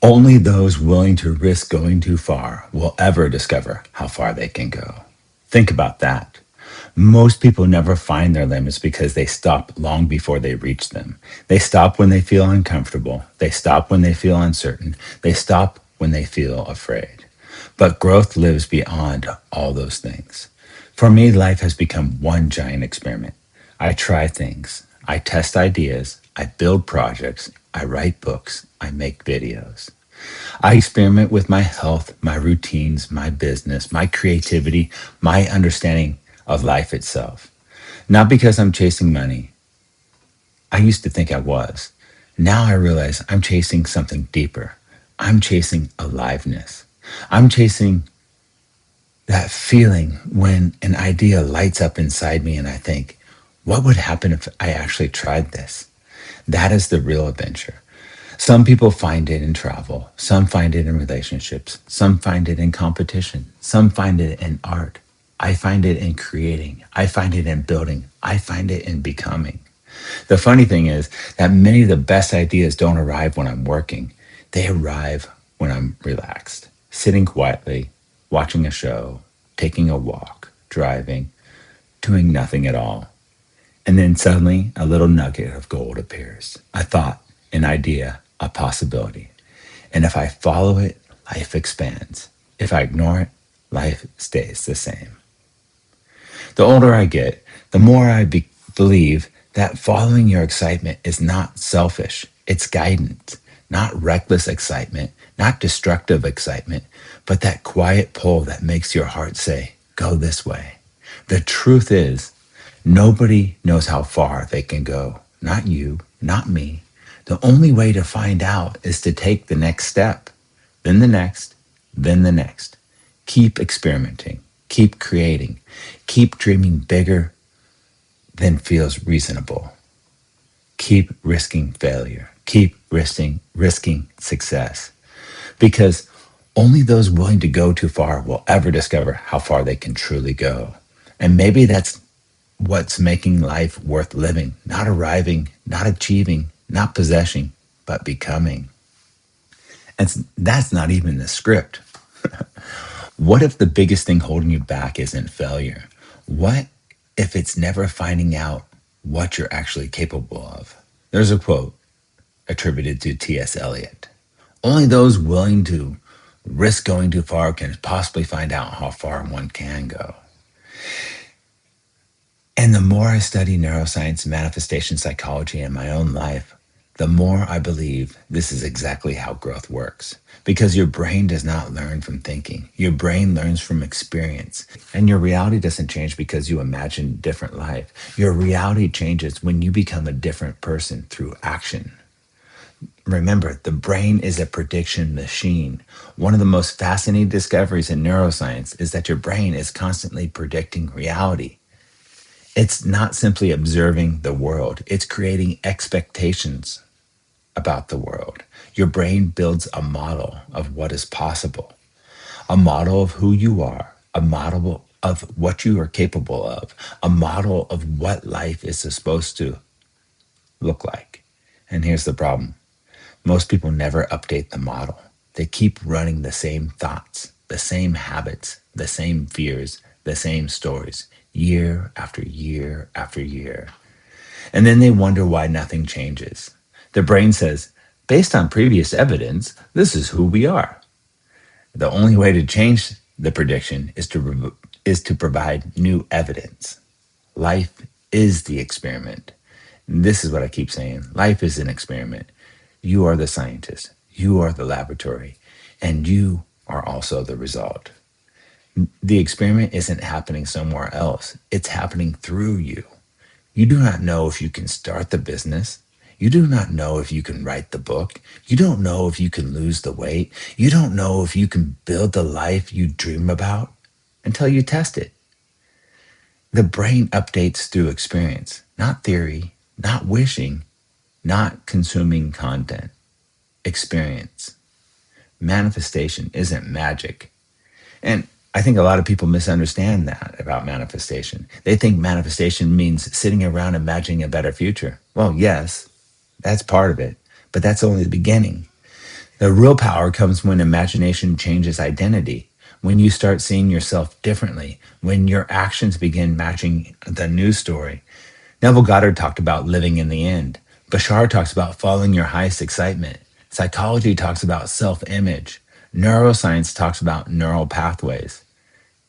Only those willing to risk going too far will ever discover how far they can go. Think about that. Most people never find their limits because they stop long before they reach them. They stop when they feel uncomfortable. They stop when they feel uncertain. They stop when they feel afraid. But growth lives beyond all those things. For me, life has become one giant experiment. I try things. I test ideas. I build projects. I write books. I make videos. I experiment with my health, my routines, my business, my creativity, my understanding of life itself. Not because I'm chasing money. I used to think I was. Now I realize I'm chasing something deeper. I'm chasing aliveness. I'm chasing that feeling when an idea lights up inside me and I think, what would happen if I actually tried this? That is the real adventure. Some people find it in travel. Some find it in relationships. Some find it in competition. Some find it in art. I find it in creating. I find it in building. I find it in becoming. The funny thing is that many of the best ideas don't arrive when I'm working. They arrive when I'm relaxed, sitting quietly, watching a show, taking a walk, driving, doing nothing at all. And then suddenly a little nugget of gold appears. A thought, an idea, a possibility. And if I follow it, life expands. If I ignore it, life stays the same. The older I get, the more believe that following your excitement is not selfish, it's guidance, not reckless excitement, not destructive excitement, but that quiet pull that makes your heart say, go this way. The truth is, nobody knows how far they can go. Not you, not me. The only way to find out is to take the next step, then the next, then the next. Keep experimenting, keep creating, keep dreaming bigger than feels reasonable. Keep risking failure, keep risking success. Because only those willing to go too far will ever discover how far they can truly go. And maybe that's what's making life worth living, not arriving, not achieving, not possessing, but becoming. And that's not even the script. What if the biggest thing holding you back isn't failure? What if it's never finding out what you're actually capable of? There's a quote attributed to T.S. Eliot. Only those willing to risk going too far can possibly find out how far one can go. And the more I study neuroscience, manifestation psychology in my own life, the more I believe this is exactly how growth works. Because your brain does not learn from thinking. Your brain learns from experience. And your reality doesn't change because you imagine a different life. Your reality changes when you become a different person through action. Remember, the brain is a prediction machine. One of the most fascinating discoveries in neuroscience is that your brain is constantly predicting reality. It's not simply observing the world, it's creating expectations about the world. Your brain builds a model of what is possible, a model of who you are, a model of what you are capable of, a model of what life is supposed to look like. And here's the problem. Most people never update the model. They keep running the same thoughts, the same habits, the same fears, the same stories, year after year after year. And then they wonder why nothing changes. The brain says, based on previous evidence, this is who we are. The only way to change the prediction is to provide new evidence. Life is the experiment. And this is what I keep saying. Life is an experiment. You are the scientist. You are the laboratory. And you are also the result. The experiment isn't happening somewhere else. It's happening through you. You do not know if you can start the business. You do not know if you can write the book. You don't know if you can lose the weight. You don't know if you can build the life you dream about until you test it. The brain updates through experience, not theory, not wishing, not consuming content. Experience. Manifestation isn't magic. And I think a lot of people misunderstand that about manifestation. They think manifestation means sitting around imagining a better future. Well, yes, that's part of it, but that's only the beginning. The real power comes when imagination changes identity, when you start seeing yourself differently, when your actions begin matching the news story. Neville Goddard talked about living in the end. Bashar talks about following your highest excitement. Psychology talks about self image. Neuroscience talks about neural pathways.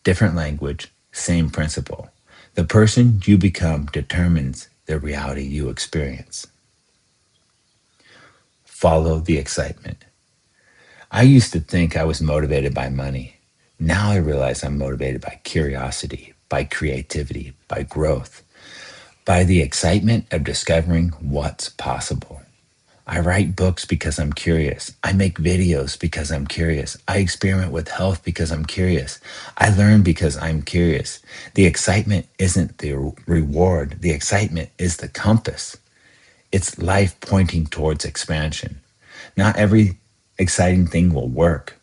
Different language, same principle. The person you become determines the reality you experience. Follow the excitement. I used to think I was motivated by money. Now I realize I'm motivated by curiosity, by creativity, by growth, by the excitement of discovering what's possible. I write books because I'm curious. I make videos because I'm curious. I experiment with health because I'm curious. I learn because I'm curious. The excitement isn't the reward, the excitement is the compass. It's life pointing towards expansion. Not every exciting thing will work,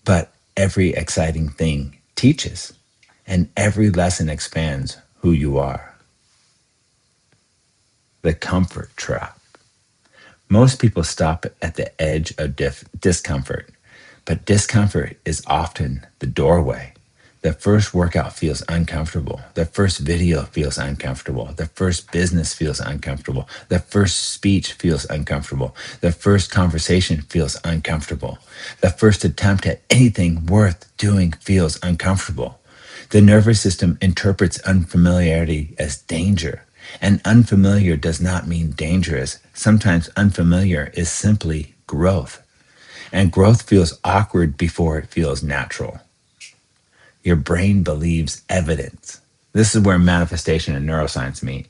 but every exciting thing teaches, and every lesson expands who you are. The comfort trap. Most people stop at the edge of discomfort, but discomfort is often the doorway. The first workout feels uncomfortable. The first video feels uncomfortable. The first business feels uncomfortable. The first speech feels uncomfortable. The first conversation feels uncomfortable. The first attempt at anything worth doing feels uncomfortable. The nervous system interprets unfamiliarity as danger. And unfamiliar does not mean dangerous. Sometimes unfamiliar is simply growth. And growth feels awkward before it feels natural. Your brain believes evidence. This is where manifestation and neuroscience meet.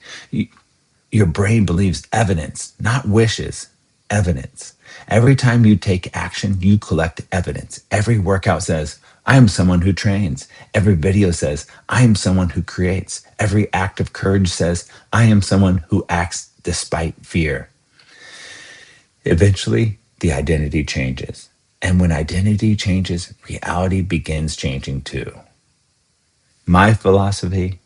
Your brain believes evidence, not wishes, evidence. Every time you take action, you collect evidence. Every workout says, I am someone who trains. Every video says, I am someone who creates. Every act of courage says, I am someone who acts despite fear. Eventually, the identity changes. And when identity changes, reality begins changing too. My philosophy,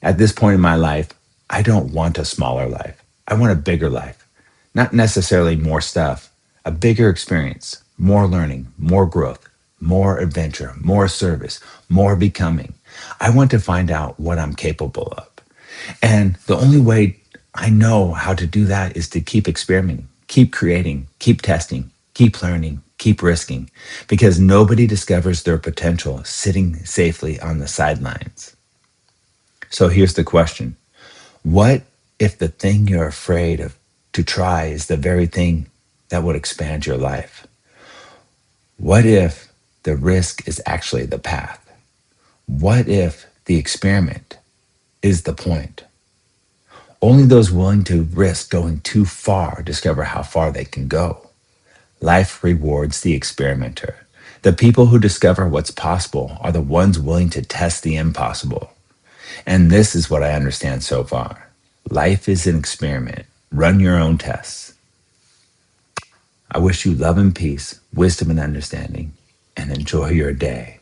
at this point in my life, I don't want a smaller life. I want a bigger life. Not necessarily more stuff, a bigger experience, more learning, more growth, more adventure, more service, more becoming. I want to find out what I'm capable of. And the only way I know how to do that is to keep experimenting, keep creating, keep testing, keep learning, keep risking, because nobody discovers their potential sitting safely on the sidelines. So here's the question. What if the thing you're afraid of to try is the very thing that would expand your life? What if the risk is actually the path? What if the experiment is the point? Only those willing to risk going too far discover how far they can go. Life rewards the experimenter. The people who discover what's possible are the ones willing to test the impossible. And this is what I understand so far. Life is an experiment. Run your own tests. I wish you love and peace, wisdom and understanding, and enjoy your day.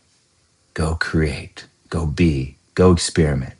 Go create, go be, go experiment.